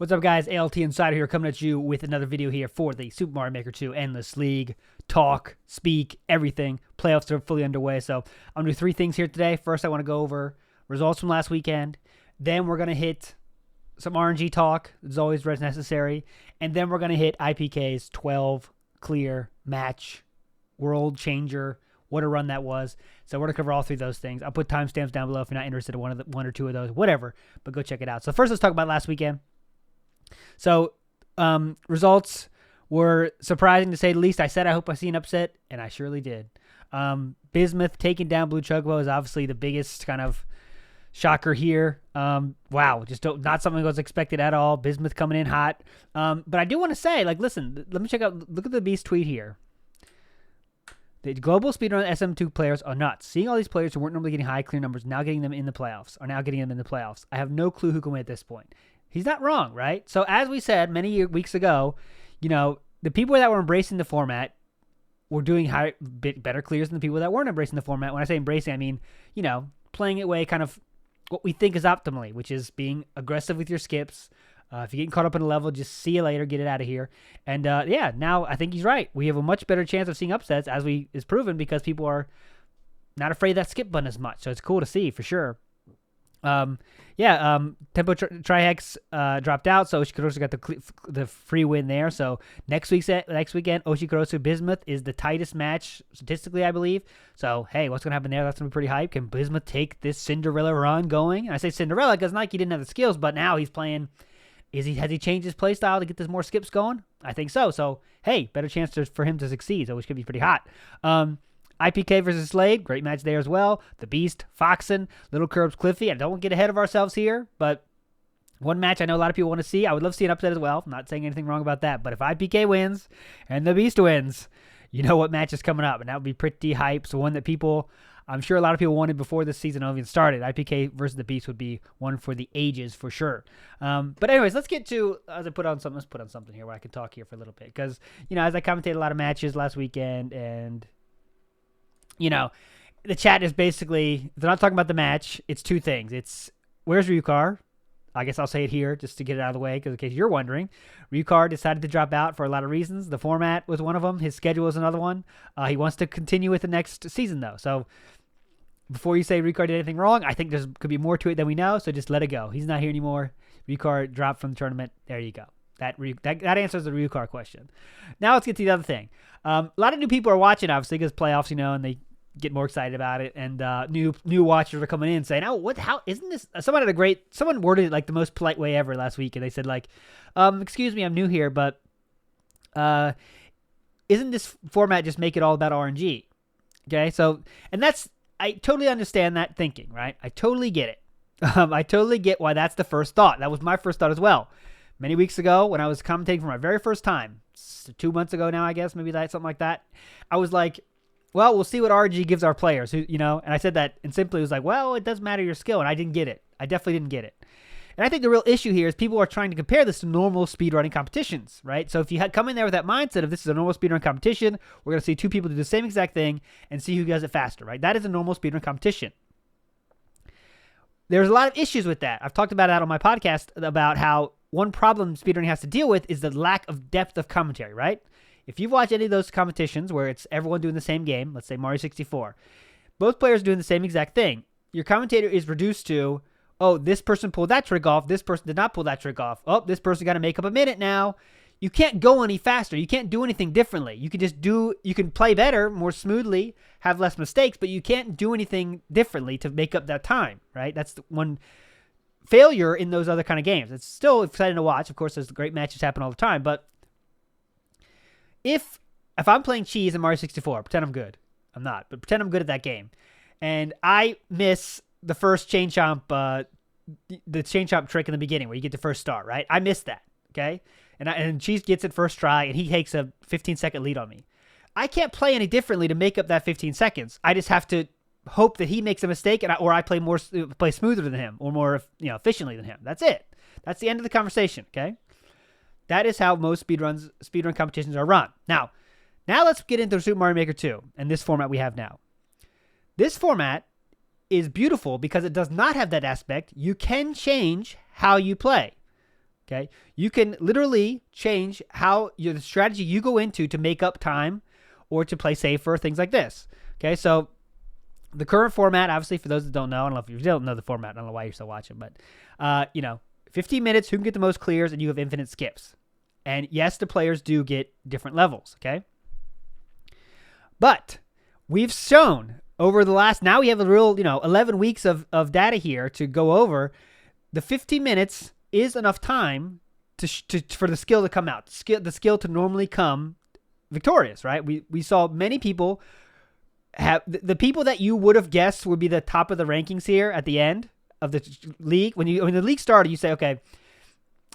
What's up, guys? ALT Insider here, coming at you with another video here for the Super Mario Maker 2 Endless League. Talk, speak, everything. Playoffs are fully underway, so I'm going to do three things here today. First, I want to go over results from last weekend. Then we're going to hit some RNG talk. It's always necessary. And then we're going to hit IPK's 12 clear match, world changer, what a run that was. So we're going to cover all three of those things. I'll put timestamps down below if you're not interested in one or two of those, whatever. But go check it out. So first, let's talk about last weekend. So, results were surprising to say the least. I said I hope I see an upset, and I surely did. Bismuth taking down Blue Chocobo is obviously the biggest kind of shocker here. Wow, not something that was expected at all. Bismuth coming in hot. But I do want to say, listen, let me check out, look at the Beast tweet here. The global speedrun SM2 players are nuts. Seeing all these players who weren't normally getting high clear numbers now getting them in the playoffs, I have no clue who can win at this point. He's not wrong, right? So as we said many weeks ago, the people that were embracing the format were doing better clears than the people that weren't embracing the format. When I say embracing, I mean, playing it way kind of what we think is optimally, which is being aggressive with your skips. If you're getting caught up in a level, just see you later, get it out of here. And now I think he's right. We have a much better chance of seeing upsets, as is proven, because people are not afraid of that skip button as much. So it's cool to see for sure. Tempo Trihex dropped out, so Oshikorosu got the free win there. So next weekend, Oshikorosu Bismuth is the tightest match statistically, I believe. So hey, what's gonna happen there? That's gonna be pretty hype. Can Bismuth take this Cinderella run going? And I say Cinderella because Nike didn't have the skills, but now he's playing. Has he changed his play style to get this more skips going? I think so. So hey, better chance for him to succeed. So which could be pretty hot. IPK versus Slade, great match there as well. The Beast, Foxen, Little Curbs, Cliffy. I don't want to get ahead of ourselves here, but one match I know a lot of people want to see. I would love to see an upset as well. I'm not saying anything wrong about that, but if IPK wins and the Beast wins, you know what match is coming up, and that would be pretty hype. So one that I'm sure a lot of people wanted before this season even started. IPK versus the Beast would be one for the ages for sure. But anyways, let's get to, let's put on something here where I can talk here for a little bit. Because, as I commentated a lot of matches last weekend, and the chat is basically, they're not talking about the match. It's two things. It's, where's Ryukar? I guess I'll say it here just to get it out of the way, because in case you're wondering, Ryukar decided to drop out for a lot of reasons. The format was one of them. His schedule was another one. He wants to continue with the next season, though. So before you say Ryukar did anything wrong, I think there could be more to it than we know, so just let it go. He's not here anymore. Ryukar dropped from the tournament. There you go. That answers the Ryukar question. Now let's get to the other thing. A lot of new people are watching, obviously, because playoffs, and they get more excited about it, and new watchers are coming in saying, how isn't this, someone worded it like the most polite way ever last week, and they said excuse me, I'm new here, but isn't this format just make it all about RNG? Okay, so, and I totally understand that thinking, right? I totally get it. I totally get why that's the first thought. That was my first thought as well. Many weeks ago, when I was commentating for my very first time, 2 months ago now, I guess, maybe something like that, I was like, well, we'll see what RG gives our players, and I said that, and simply was like, well, it doesn't matter your skill, and I didn't get it. I definitely didn't get it. And I think the real issue here is people are trying to compare this to normal speedrunning competitions, right? So if you come in there with that mindset of this is a normal speedrun competition, we're going to see two people do the same exact thing and see who does it faster, right? That is a normal speedrun competition. There's a lot of issues with that. I've talked about that on my podcast about how one problem speedrunning has to deal with is the lack of depth of commentary, right? If you've watched any of those competitions where it's everyone doing the same game, let's say Mario 64, both players doing the same exact thing, your commentator is reduced to, oh, this person pulled that trick off, this person did not pull that trick off, oh, this person got to make up a minute now. You can't go any faster. You can't do anything differently. You can play better, more smoothly, have less mistakes, but you can't do anything differently to make up that time, right? That's the one failure in those other kind of games. It's still exciting to watch. Of course, there's great matches happen all the time, but If I'm playing cheese in Mario 64, pretend I'm good. I'm not, but pretend I'm good at that game, and I miss the first chain chomp, the chain chomp trick in the beginning where you get the first star, right? I missed that, okay? And Cheese gets it first try, and he takes a 15-second lead on me. I can't play any differently to make up that 15 seconds. I just have to hope that he makes a mistake, or I play smoother than him, or more efficiently than him. That's it. That's the end of the conversation, okay? That is how most speedrun competitions are run. Now let's get into Super Mario Maker 2 and this format we have now. This format is beautiful because it does not have that aspect. You can change how you play. Okay, you can literally change how the strategy you go into to make up time or to play safer, things like this. Okay, so the current format, obviously, for those that don't know, I don't know if you don't know the format, I don't know why you're still watching, but 15 minutes, who can get the most clears, and you have infinite skips. And yes, the players do get different levels. Okay, but we've shown over the last, now we have a real 11 weeks of data here to go over. The 15 minutes is enough time for the skill to come out, the skill to normally come victorious, right? We saw many people have the people that you would have guessed would be the top of the rankings here at the end of the league. When the league started, you say, okay,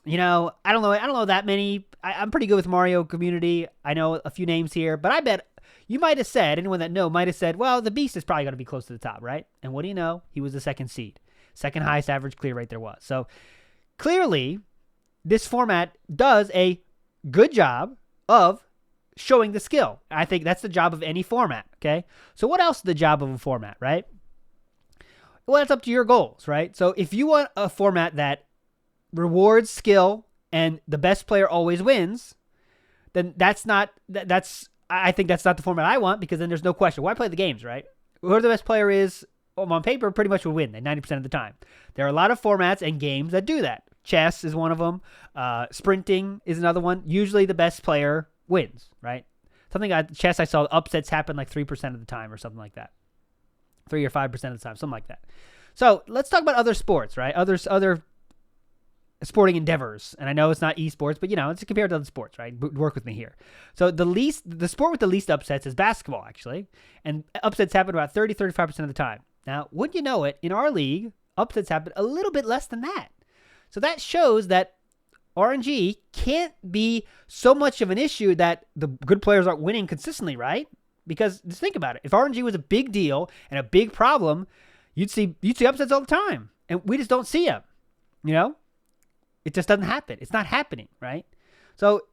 I don't know that many. I'm pretty good with Mario community. I know a few names here, but I bet you might have said, anyone that might have said, well, the Beast is probably going to be close to the top, right? And what do you know? He was the second seed, second highest average clear rate there was. So clearly, this format does a good job of showing the skill. I think that's the job of any format, okay? So what else is the job of a format, right? Well, it's up to your goals, right? So if you want a format that rewards skill and the best player always wins, then I think that's not the format I want, because then there's no question. Why play the games, right? Whoever the best player is on paper pretty much will win 90% of the time. There are a lot of formats and games that do that. Chess is one of them. Sprinting is another one. Usually the best player wins, right? Chess, I saw upsets happen like 3% of the time or something like that. 3 or 5% of the time, something like that. So let's talk about other sports, right? Other sporting endeavors. And I know it's not esports, but it's compared to other sports, right? Work with me here. So the sport with the least upsets is basketball, actually. And upsets happen about 35% of the time. Now, wouldn't you know it, in our league, upsets happen a little bit less than that. So that shows that RNG can't be so much of an issue that the good players aren't winning consistently, right? Because just think about it. If RNG was a big deal and a big problem, you'd see upsets all the time. And we just don't see them, It just doesn't happen. It's not happening, right? So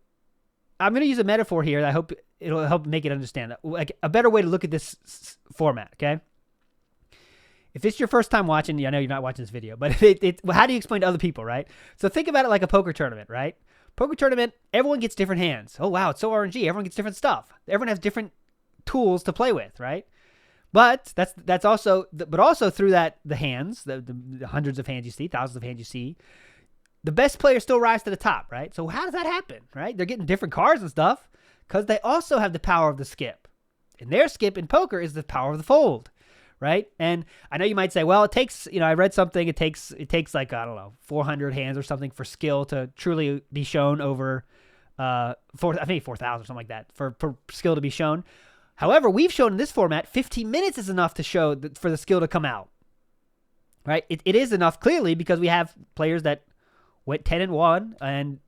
I'm going to use a metaphor here that I hope it'll help make it understand. Like a better way to look at this format, okay? If it's your first time watching, I know you're not watching this video, but how do you explain to other people, right? So think about it like a poker tournament, right? Poker tournament, everyone gets different hands. Oh, wow, it's so RNG. Everyone gets different stuff. Everyone has different tools to play with, right? But that's also through that, the hands, the hundreds of hands you see, thousands of hands you see, the best players still rise to the top, right? So how does that happen, right? They're getting different cards and stuff because they also have the power of the skip. And their skip in poker is the power of the fold, right? And I know you might say, well, it takes, I read something, it takes like, I don't know, 400 hands or something for skill to truly be shown over, 4,000 or something like that, for skill to be shown. However, we've shown in this format, 15 minutes is enough to show for the skill to come out, right? It is enough, clearly, because we have players that went 10-1, and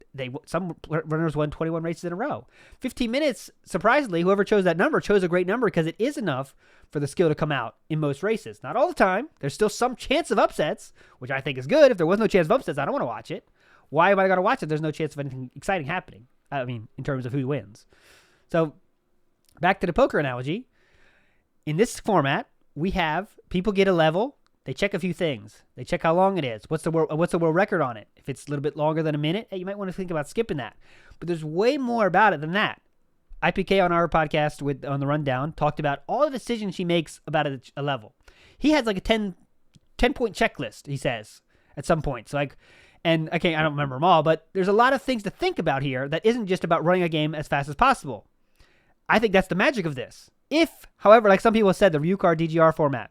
some runners won 21 races in a row. 15 minutes, surprisingly, whoever chose that number chose a great number because it is enough for the skill to come out in most races. Not all the time. There's still some chance of upsets, which I think is good. If there was no chance of upsets, I don't want to watch it. Why am I going to watch it? There's no chance of anything exciting happening. I mean, in terms of who wins. So back to the poker analogy. In this format, we have people get a level. They check a few things. They check how long it is. What's the world record on it? If it's a little bit longer than a minute, hey, you might want to think about skipping that. But there's way more about it than that. IPK on our podcast on the Rundown talked about all the decisions she makes about a level. He has like a 10-point checklist, he says, at some point. So I don't remember them all, but there's a lot of things to think about here that isn't just about running a game as fast as possible. I think that's the magic of this. If, however, like some people said, the review card DGR format,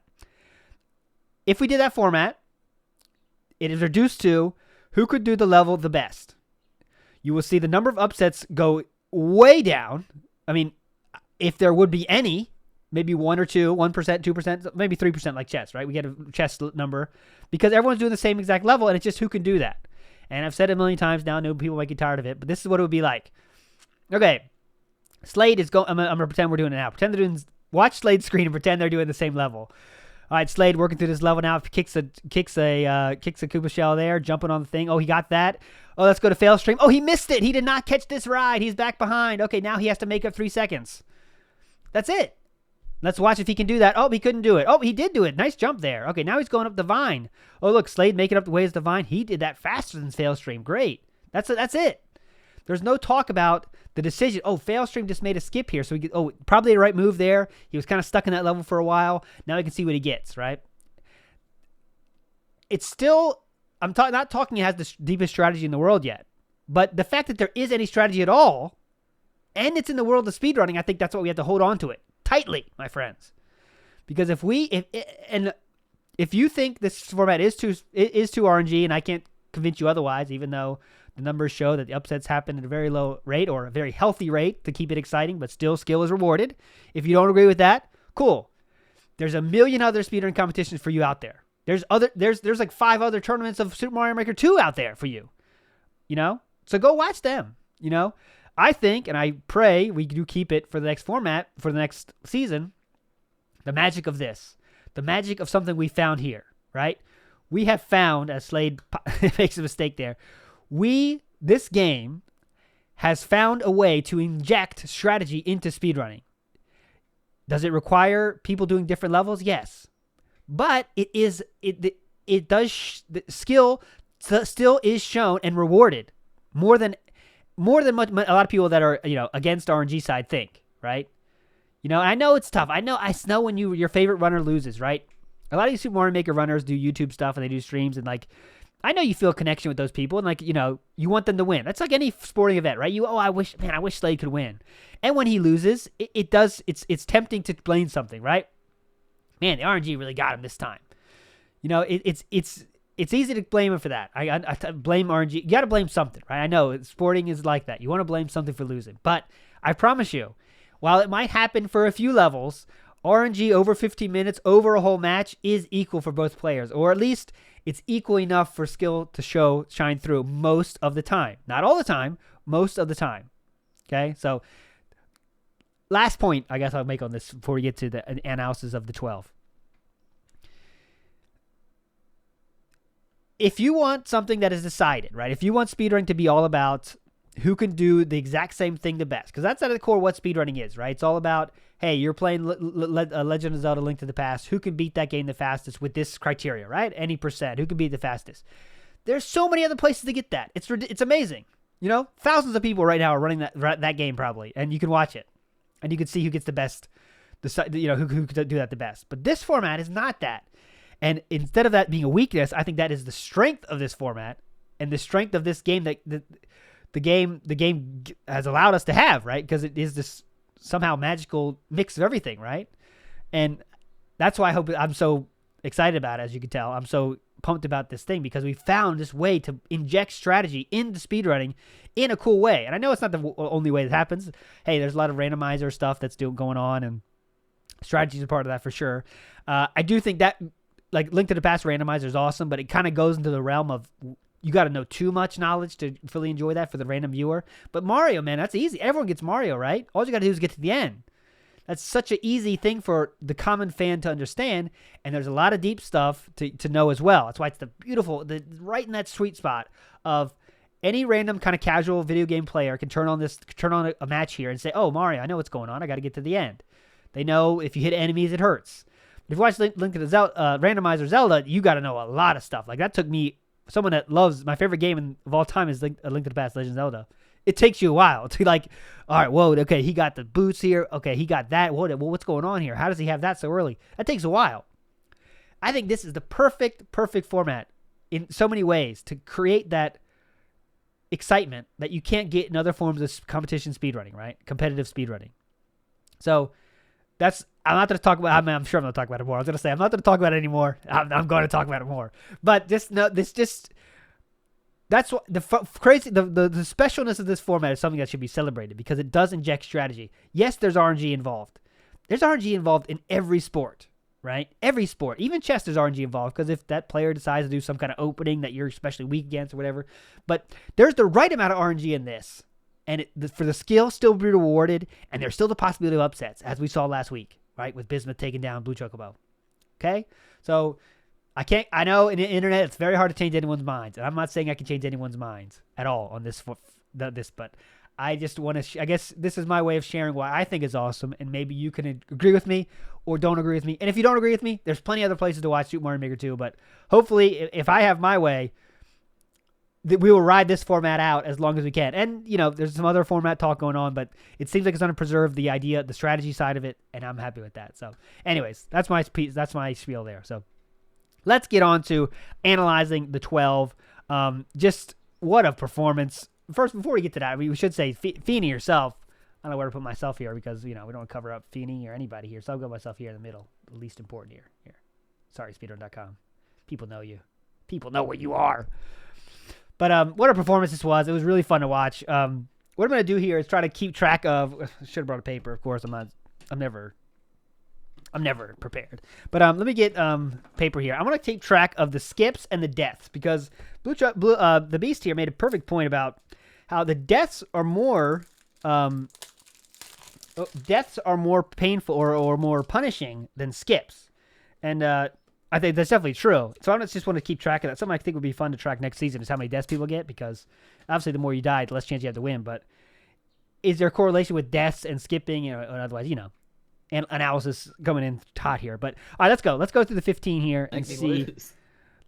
if we did that format, it is reduced to who could do the level the best. You will see the number of upsets go way down. I mean, if there would be any, maybe 1 or 2, 1%, 2%, maybe 3% like chess, right? We get a chess number because everyone's doing the same exact level, and it's just who can do that. And I've said it a million times now. I know people might get tired of it, but this is what it would be like. Okay, Slade is going. I'm gonna pretend we're doing it now. Watch Slade's screen and pretend they're doing the same level. All right, Slade working through this level now. Kicks a Koopa shell there, jumping on the thing. Oh, he got that. Oh, let's go to fail stream. Oh, he missed it. He did not catch this ride. He's back behind. Okay, now he has to make up 3 seconds. That's it. Let's watch if he can do that. Oh, he couldn't do it. Oh, he did do it. Nice jump there. Okay, now he's going up the vine. Oh, look, Slade making up the way as the vine. He did that faster than fail stream. Great. That's it. There's no talk about the decision. Oh, Failstream just made a skip here. So probably the right move there. He was kind of stuck in that level for a while. Now he can see what he gets, right? It's still, not talking it has the deepest strategy in the world yet. But the fact that there is any strategy at all, and it's in the world of speedrunning, I think that's what we have to hold on to it tightly, my friends. Because if you think this format is too RNG, and I can't convince you otherwise, even though the numbers show that the upsets happen at a very low rate or a very healthy rate to keep it exciting, but still skill is rewarded. If you don't agree with that, cool. There's a million other speedrun competitions for you out there. There's like 5 other tournaments of Super Mario Maker 2 out there for you. So go watch them. I think, and I pray we do keep it for the next format, for the next season, the magic of this. The magic of something we found here, right? We have found, as Slade makes a mistake there, this game has found a way to inject strategy into speedrunning. Does it require people doing different levels? Yes. But the skill still is shown and rewarded more than a lot of people that are, against RNG side think, right? I know it's tough. I know when your favorite runner loses, right? A lot of these Super Mario Maker runners do YouTube stuff and they do streams, and I know you feel a connection with those people, and you want them to win. That's like any sporting event, right? I wish Slade could win. And when he loses, it's tempting to blame something, right? Man, the RNG really got him this time. It's easy to blame him for that. I blame RNG. You got to blame something, right? I know sporting is like that. You want to blame something for losing, but I promise you, while it might happen for a few levels, RNG over 15 minutes over a whole match is equal for both players, or at least it's equal enough for skill to shine through most of the time. Not all the time, most of the time. Okay, so last point I guess I'll make on this before we get to the analysis of the 12. If you want something that is decided, right? If you want speedrunning to be all about who can do the exact same thing the best, because that's at the core what speedrunning is, right? It's all about, hey, you're playing Legend of Zelda Link to the Past. Who can beat that game the fastest with this criteria, right? Any percent. Who can beat the fastest? There's so many other places to get that. It's amazing. Thousands of people right now are running that game probably, and you can watch it, and you can see who gets the best, who could do that the best. But this format is not that. And instead of that being a weakness, I think that is the strength of this format and the strength of this game that the game has allowed us to have, right? Because it is this somehow magical mix of everything, right? And that's why I'm so excited about it, as you can tell. I'm so pumped about this thing because we found this way to inject strategy into speedrunning in a cool way. And I know it's not the only way that happens. Hey, there's a lot of randomizer stuff that's still going on, and strategy is a part of that for sure. I do think that, like, Link to the Past randomizer is awesome, but it kind of goes into the realm of you got to know too much knowledge to fully enjoy that for the random viewer. But Mario, man, that's easy. Everyone gets Mario, right? All you got to do is get to the end. That's such an easy thing for the common fan to understand, and there's a lot of deep stuff to know as well. That's why it's right in that sweet spot of any random kind of casual video game player can turn on a match here and say, oh, Mario, I know what's going on. I got to get to the end. They know if you hit enemies, it hurts. If you watch Link to the Randomizer Zelda, you got to know a lot of stuff. Like, that took me, someone that loves, my favorite game of all time is Link to the Past, Legend of Zelda. It takes you a while to, like, all right, whoa, okay, he got the boots here. Okay, he got that. What's going on here? How does he have that so early? That takes a while. I think this is the perfect format in so many ways to create that excitement that you can't get in other forms of competition speedrunning, right? Competitive speedrunning. So I'm not going to talk about. I'm sure I'm going to talk about it more. I was going to say I'm not going to talk about it anymore. I'm going to talk about it more. But that's what the specialness of this format is something that should be celebrated because it does inject strategy. Yes, there's RNG involved. There's RNG involved in every sport, right? Every sport, even chess, there's RNG involved because if that player decides to do some kind of opening that you're especially weak against or whatever, but there's the right amount of RNG in this. And for the skill still be rewarded, and there's still the possibility of upsets, as we saw last week, right, with Bismuth taking down Blue Chocobo. Okay? So, I know in the internet it's very hard to change anyone's minds, and I'm not saying I can change anyone's minds at all on this, but I just want to, I guess this is my way of sharing why I think is awesome, and maybe you can agree with me or don't agree with me. And if you don't agree with me, there's plenty of other places to watch Super Mario Maker 2, but hopefully, if I have my way, we will ride this format out as long as we can. And, there's some other format talk going on, but it seems like it's going to preserve the idea, the strategy side of it, and I'm happy with that. So, anyways, that's my spiel there. So, let's get on to analyzing the 12. Just what a performance. First, before we get to that, we should say Feeney herself. I don't know where to put myself here because, we don't want to cover up Feeney or anybody here. So I'll go myself here in the middle, the least important here. Sorry, speedrun.com. People know you. People know what you are. But what a performance this was. It was really fun to watch. What I'm going to do here is try to keep track of. I should have brought a paper, of course. I'm never prepared. But let me get paper here. I want to keep track of the skips and the deaths because the Beast here made a perfect point about how the deaths are more painful or more punishing than skips, and I think that's definitely true. So I just want to keep track of that. Something I think would be fun to track next season is how many deaths people get, because obviously the more you die, the less chance you have to win. But is there a correlation with deaths and skipping, or otherwise, and analysis coming in hot here. But all right, let's go. Let's go through the 15 here and see.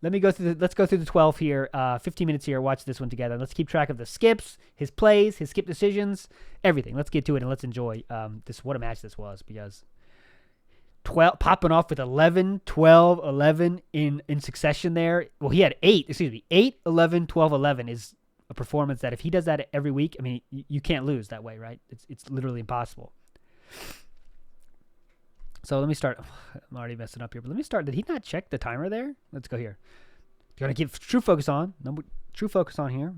Let's go through the 12 here. 15 minutes here. Watch this one together. Let's keep track of the skips, his plays, his skip decisions, everything. Let's get to it and let's enjoy this. What a match this was, because 12 popping off with 11, 12, 11 in succession there. Well, he had 8, 11, 12, 11 is a performance that if he does that every week, I mean, you can't lose that way, right? It's literally impossible. So let me start. I'm already messing up here, but let me start. Did he not check the timer there? Let's go here. You're going to keep true focus on. True focus on here.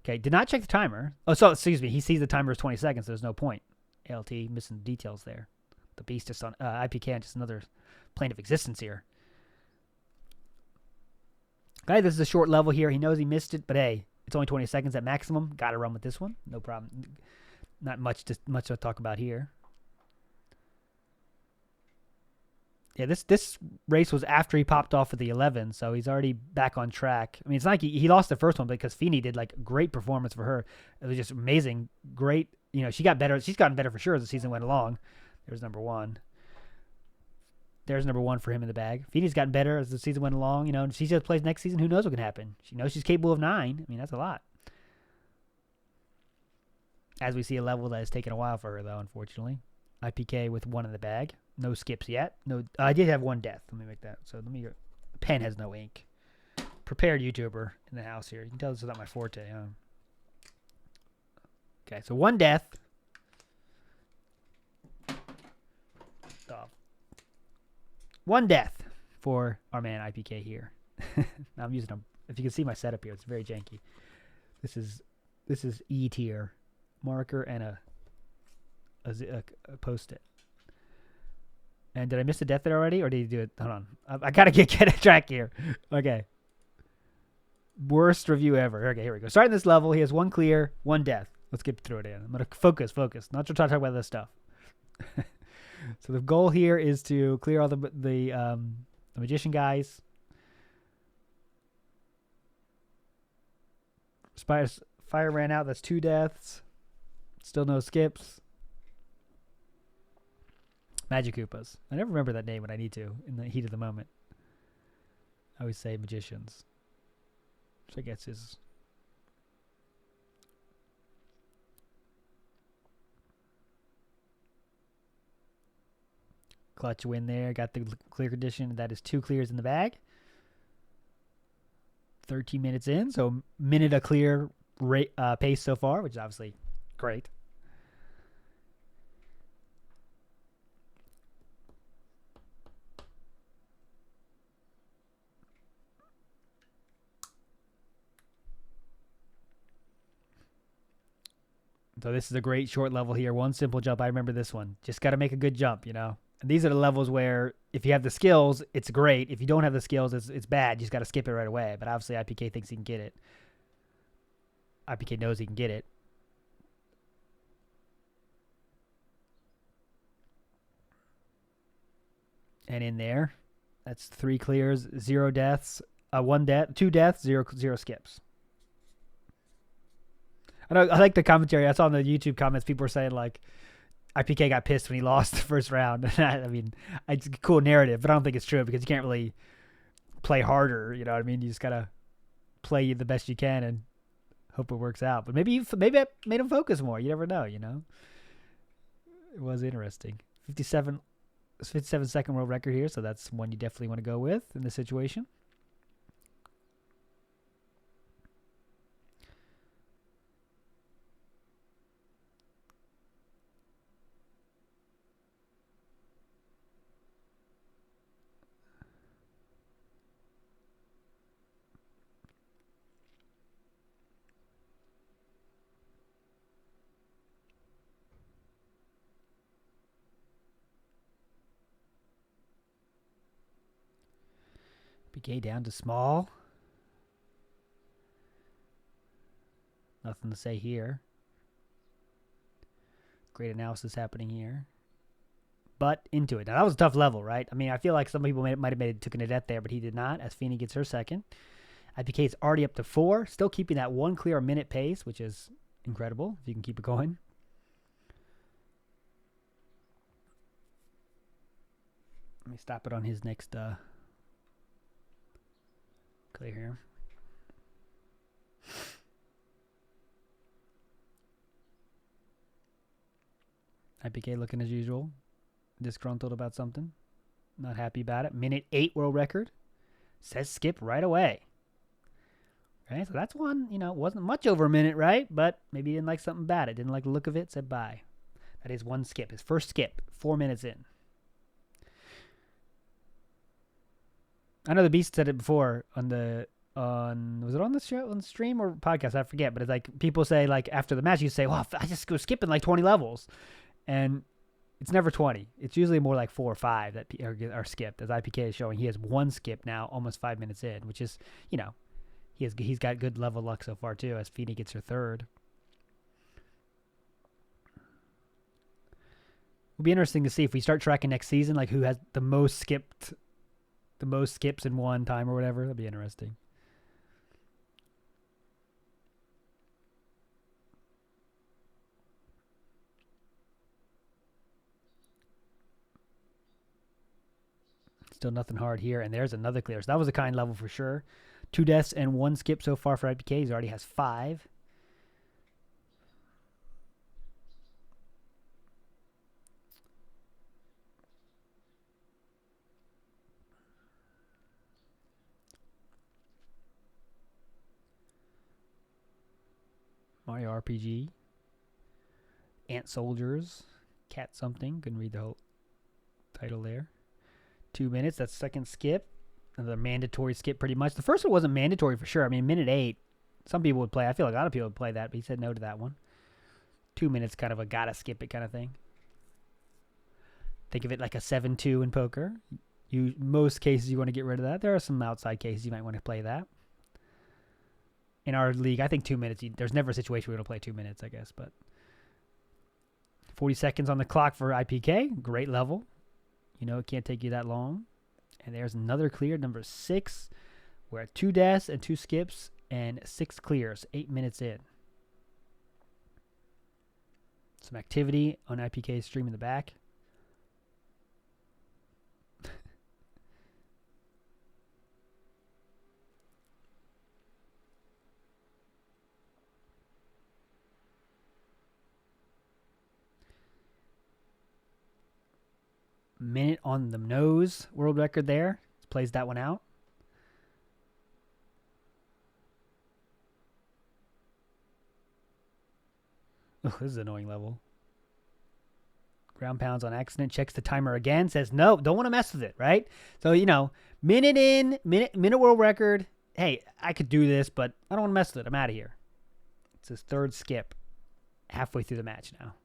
Okay, did not check the timer. Oh, so excuse me. He sees the timer is 20 seconds, so there's no point. ALT, missing details there. The Beast is on IPK and just another plane of existence here. Okay, this is a short level here. He knows he missed it, but hey, it's only 20 seconds at maximum. Got to run with this one. No problem. Not much to talk about here. Yeah, this race was after he popped off with the 11, so he's already back on track. I mean, it's not like he lost the first one because Feeney did like great performance for her. It was just amazing, great. She got better. She's gotten better for sure as the season went along. There's number one. There's number one for him in the bag. Feeney's gotten better as the season went along. She just plays next season. Who knows what can happen? She knows she's capable of 9. I mean, that's a lot. As we see a level that has taken a while for her, though, unfortunately. IPK with 1 in the bag. No skips yet. No, I did have 1 death. Let me make that. So the pen has no ink. Prepared YouTuber in the house here. You can tell this is not my forte, huh? Okay, so 1 death. Oh. 1 death for our man IPK here. Now I'm using if you can see my setup here, it's very janky. This is E tier marker and a post-it. And did I miss a death there already, or did you do it? Hold on, I gotta get a track here. Okay. Worst review ever. Okay, here we go. Starting this level, he has 1 clear, 1 death. Let's get through it in. I'm gonna focus. Not to try to talk about this stuff. So the goal here is to clear all the magician guys. Fire ran out. That's 2 deaths. Still no skips. Magic Koopas. I never remember that name when I need to in the heat of the moment. I always say magicians, which I guess is. Clutch win there. Got the clear condition. That is 2 clears in the bag. 13 minutes in. So minute a clear pace so far, which is obviously great. So this is a great short level here. 1 simple jump. I remember this one. Just got to make a good jump, And these are the levels where if you have the skills, it's great. If you don't have the skills, it's bad. You just got to skip it right away. But obviously IPK thinks he can get it. IPK knows he can get it. And in there, that's 3 clears, 0 deaths, 1 death, 2 deaths, 0 skips. I like the commentary. I saw in the YouTube comments, people were saying like IPK got pissed when he lost the first round. I mean, it's a cool narrative, but I don't think it's true because you can't really play harder. You know what I mean? You just gotta play you the best you can and hope it works out. But maybe I made him focus more. You never know, you know. It was interesting. 57-second world record here, so that's one you definitely want to go with in this situation. BK down to small. Nothing to say here. Great analysis happening here. But into it. Now, that was a tough level, right? I mean, I feel like some people might have took an adept there, but he did not, as Feeney gets her second. IPK is already up to 4, still keeping that 1 clear a minute pace, which is incredible if you can keep it going. Let me stop it on his next clear here. IPK looking as usual. Disgruntled about something. Not happy about it. Minute 8 world record. Says skip right away. Okay, so that's one, you know, wasn't much over a minute, right? But maybe he didn't like something bad. It didn't like the look of it, said bye. That is one skip. His first skip, 4 minutes in. I know the Beast said it before on was it on the show, on the stream or podcast? I forget, but it's like people say, like, after the match, you say, well, I just go skipping like 20 levels. And it's never 20. It's usually more like 4 or 5 that are skipped. As IPK is showing, he has one skip now, almost 5 minutes in, which is, you know, he's got good level luck so far too, as Feeney gets her third. It'll be interesting to see if we start tracking next season, like who has the most skips in one time or whatever. That'd be interesting. Still nothing hard here, and there's another clear. So that was a kind level for sure. 2 deaths and 1 skip so far for IPK. He already has 5. Mario RPG. Ant Soldiers. Cat something. Couldn't read the whole title there. 2 minutes. That's second skip. Another mandatory skip pretty much. The first one wasn't mandatory for sure. I mean, minute 8. Some people would play. I feel like a lot of people would play that, but he said no to that one. 2 minutes, kind of a gotta skip it kind of thing. Think of it like a 7-2 in poker. Most cases you want to get rid of that. There are some outside cases you might want to play that. In our league, I think 2 minutes. There's never a situation where we're going to play 2 minutes, I guess. But 40 seconds on the clock for IPK. Great level. You know it can't take you that long. And there's another clear, number 6. We're at 2 deaths and 2 skips and 6 clears, 8 minutes in. Some activity on IPK's stream in the back. Minute on the nose, world record there. Plays that one out. Oh, this is an annoying level. Ground pounds on accident. Checks the timer again. Says no, don't want to mess with it, right? So, you know, minute world record. Hey, I could do this, but I don't want to mess with it. I'm out of here. It's his third skip. Halfway through the match now.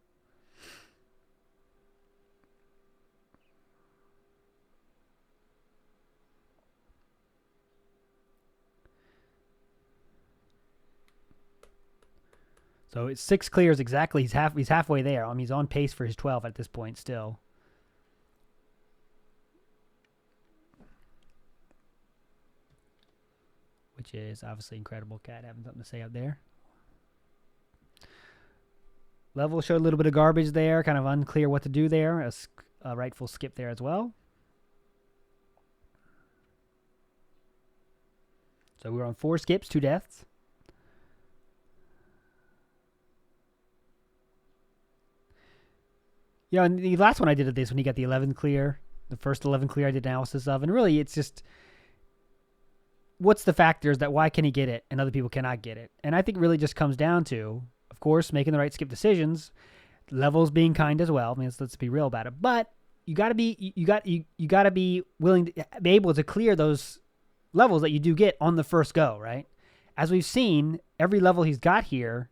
So it's 6 clears exactly. He's halfway there. He's on pace for his 12 at this point still. Which is obviously incredible. Cat having something to say up there. Level showed a little bit of garbage there. Kind of unclear what to do there. A rightful skip there as well. So we were on 4 skips, 2 deaths. Yeah, and the last one I did of this when he got the 11 clear, the first 11 clear I did analysis of, and really it's just what's the factors that why can he get it and other people cannot get it? And I think it really just comes down to, of course, making the right skip decisions, levels being kind as well. I mean, let's be real about it. But you got to be willing to be able to clear those levels that you do get on the first go, right? As we've seen, every level he's got here,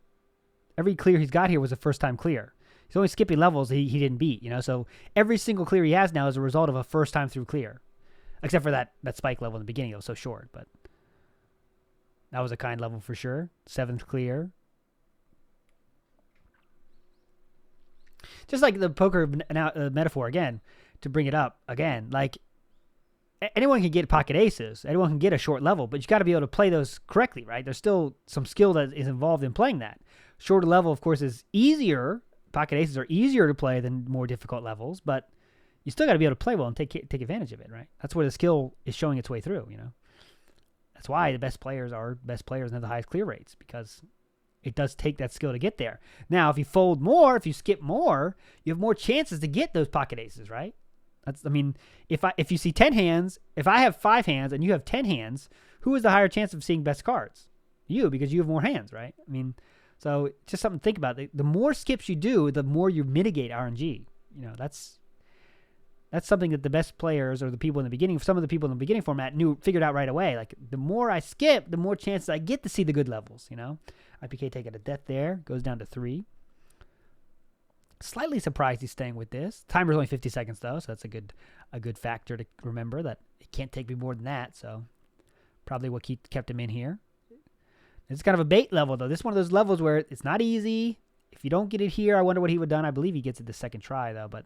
every clear he's got here was a first time clear. He's only skipping levels he didn't beat, So every single clear he has now is a result of a first time through clear. Except for that spike level in the beginning. It was so short, but that was a kind level for sure. 7th clear. Just like the poker metaphor again, to bring it up again, like anyone can get pocket aces. Anyone can get a short level, but you got to be able to play those correctly, right? There's still some skill that is involved in playing that. Shorter level, of course, is easier. Pocket aces are easier to play than more difficult levels, but you still got to be able to play well and take advantage of it, right? That's where the skill is showing its way through, That's why the best players are best players and have the highest clear rates, because it does take that skill to get there. Now, if you fold more, if you skip more, you have more chances to get those pocket aces, right? If you see 10 hands, if I have 5 hands and you have 10 hands, who has the higher chance of seeing best cards? You, because you have more hands, right? So just something to think about. The more skips you do, the more you mitigate RNG. That's something that the best players or the people in the beginning, some of the people in the beginning format figured out right away. Like the more I skip, the more chances I get to see the good levels. IPK taking a death there, goes down to 3. Slightly surprised he's staying with this. Timer's only 50 seconds though, so that's a good factor to remember, that it can't take me more than that. So probably what kept him in here. It's kind of a bait level, though. This is one of those levels where it's not easy. If you don't get it here, I wonder what he would have done. I believe he gets it the second try, though. But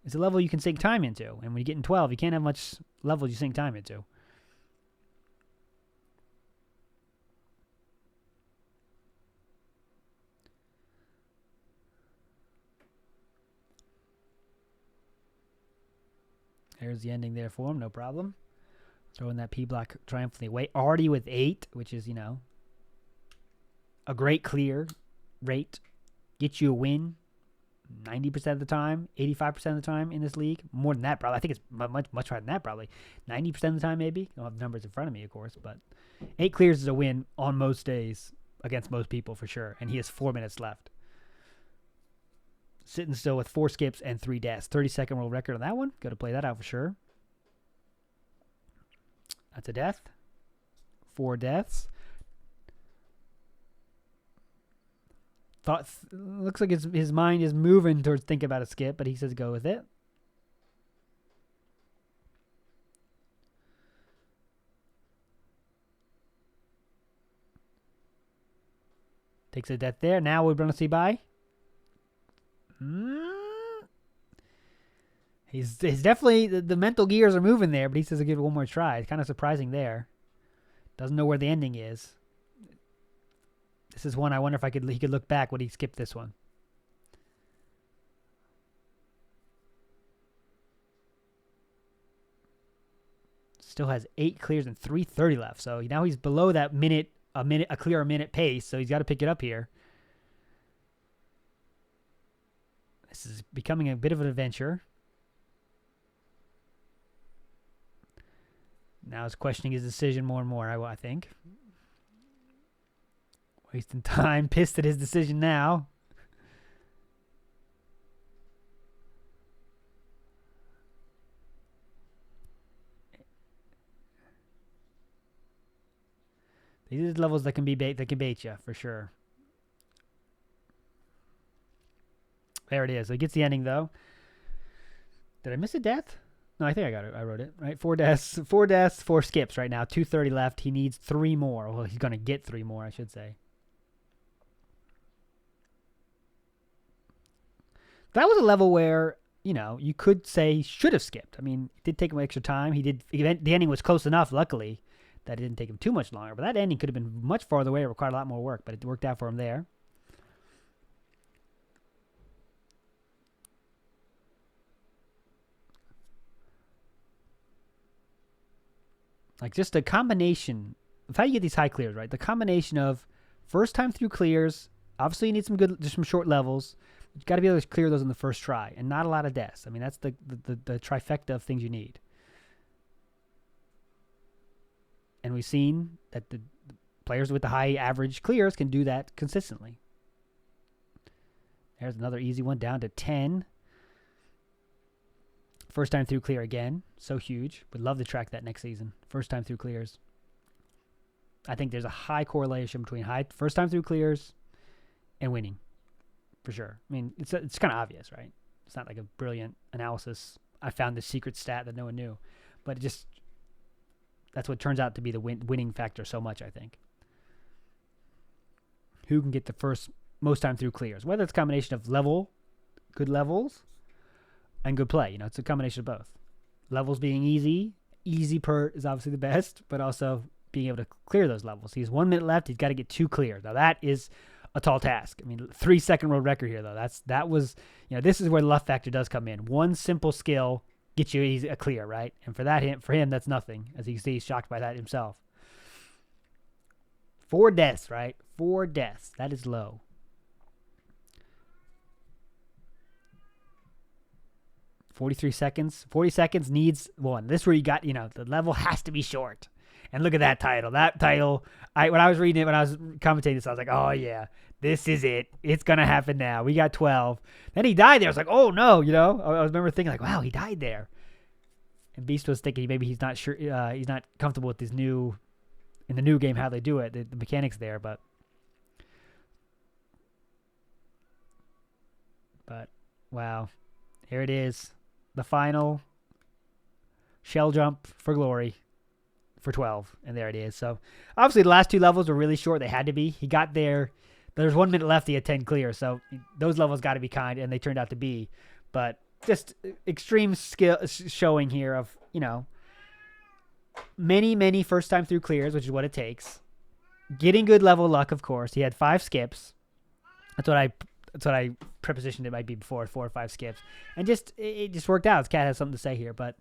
it's a level you can sink time into. And when you get in 12, you can't have much levels you sink time into. There's the ending there for him. No problem. Throwing that P block triumphantly away. Already with 8, which is, a great clear rate. Gets you a win 90% of the time, 85% of the time in this league. More than that, probably. I think it's much higher than that, probably. 90% of the time, maybe. I don't have numbers in front of me, of course. But 8 clears is a win on most days against most people, for sure. And he has 4 minutes left. Sitting still with 4 skips and 3 deaths. 32nd world record on that one. Got to play that out for sure. That's a death. 4 deaths. Looks like his mind is moving towards thinking about a skip, but he says go with it. Takes a death there. Now we're going to see by. He's definitely, the mental gears are moving there, but he says to give it one more try. It's kind of surprising there. Doesn't know where the ending is. This is one I wonder if he could look back when he skipped this one. Still has 8 clears and 3:30 left. So now he's below that a clear a minute pace. So he's got to pick it up here. This is becoming a bit of an adventure. Now he's questioning his decision more and more, I think. Wasting time, pissed at his decision now. These are levels that can bait you for sure. There it is. So he gets the ending though. Did I miss a death? No, I think I got it. I wrote it right. 4 deaths, 4 skips right now. 2:30 left. He needs 3 more. Well, he's gonna get 3 more, I should say. That was a level where, you could say he should have skipped. I mean, it did take him extra time. The ending was close enough, luckily, that it didn't take him too much longer. But that ending could have been much farther away. It required a lot more work, but it worked out for him there. Like just a combination how you get these high clears, right? The combination of first time through clears. Obviously, you need just some short levels. You got to be able to clear those in the first try, and not a lot of deaths. I mean, that's the trifecta of things you need. And we've seen that the players with the high average clears can do that consistently. There's another easy one down to 10. First time through clear again. So huge. Would love to track that next season. First time through clears. I think there's a high correlation between first time through clears and winning. For sure. I mean, it's kind of obvious, right? It's not like a brilliant analysis. I found this secret stat that no one knew. But that's what turns out to be the winning factor so much, I think. Who can get the most time through clears? Whether it's a combination of good levels, and good play. It's a combination of both. Levels being easy per is obviously the best, but also being able to clear those levels. He has 1 minute left. He's got to get 2 clear. Now that is a tall task. I mean, 3-second world record here though. That was this is where the luck factor does come in. One simple skill gets you a clear, right? And for him, that's nothing. As you can see, he's shocked by that himself. 4 deaths, right? 4 deaths. That is low. 43 seconds. 40 seconds needs 1. This is where you got, the level has to be short. And look at that title. That title, when I was reading it, when I was commentating this, I was like, oh yeah, this is it. It's going to happen now. We got 12. Then he died there. I was like, oh no, I remember thinking like, wow, he died there. And Beast was thinking maybe he's not sure, he's not comfortable with in the new game, how they do it, the mechanics there, but wow, here it is. The final shell jump for glory for 12, and there it is. So obviously the last 2 levels were really short. They had to be. He got there. There's 1 minute left. He had 10 clear, so those levels got to be kind, and they turned out to be. But just extreme skill showing here of many first time through clears, which is what it takes. Getting good level luck, of course. He had 5 skips. That's what I prepositioned it might be before, 4 or 5 skips. And it just worked out. This cat has something to say here. But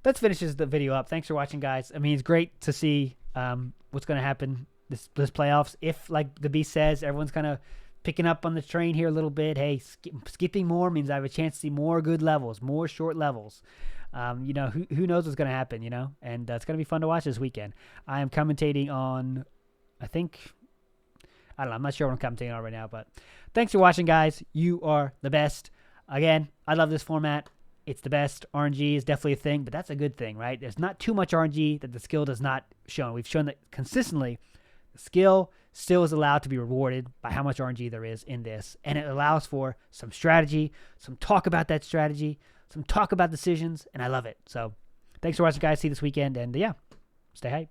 let's finish the video up. Thanks for watching, guys. I mean, it's great to see what's going to happen this playoffs. If, like the Beast says, everyone's kind of picking up on the train here a little bit. Hey, skipping more means I have a chance to see more good levels, more short levels. Who knows what's going to happen, And it's going to be fun to watch this weekend. I am commentating on, I don't know. I'm not sure what I'm commentating on right now, but thanks for watching, guys. You are the best. Again, I love this format. It's the best. RNG is definitely a thing, but that's a good thing, right? There's not too much RNG that the skill does not show. We've shown that consistently the skill still is allowed to be rewarded by how much RNG there is in this, and it allows for some strategy, some talk about that strategy, some talk about decisions, and I love it. So thanks for watching, guys. See you this weekend, and yeah, stay hype.